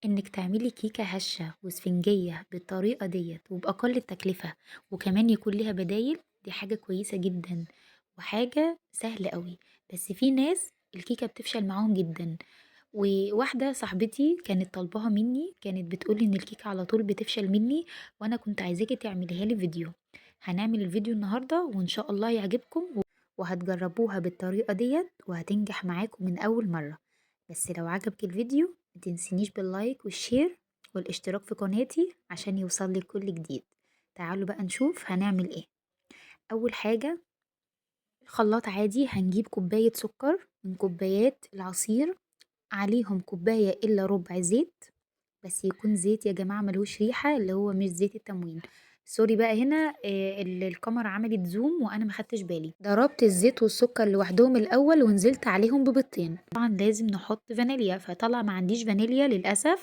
إنِك تعملي كيكة هشة وإسفنجية بالطريقة ديّة وبأقل التكلفة، وكمان يكون ليها بدايل، دي حاجة كويسة جدًا، وحاجة سهلة أوي، بس في ناس الكيكة بتفشل معاهم جدًا، وواحدة صاحبتي كانت طالباها منّي، كانت بتقول لي إن الكيكة على طول بتفشل منّي، وأنا كنت عايزاكِ تعمليها لي فيديو، هنعمل الفيديو النهارده وإن شاء الله يعجبكم وهتجربوها بالطريقة ديّة وهتنجح معاكم من أول مرة، بس لو عجبِك الفيديو متنسينيش باللايك والشير والاشتراك في قناتي عشان يوصلِك كل جديد. تعالوا بقى نشوف هنعمل إيه. أول حاجة خلاط عادي هنجيب كوباية سكر من كوبايات العصير عليهم كوباية إلا ربع زيت، بس يكون زيت يا جماعة ما لهوش ريحة اللي هو مش زيت التموين. سوري بقى هنا الكاميرا عملت زوم وأنا ما خدتش بالي. ضربت الزيت والسكر لوحدهم الأول ونزلت عليهم ببيضتين. طبعا لازم نحط فانيليا فطلع ما عنديش فانيليا للأسف،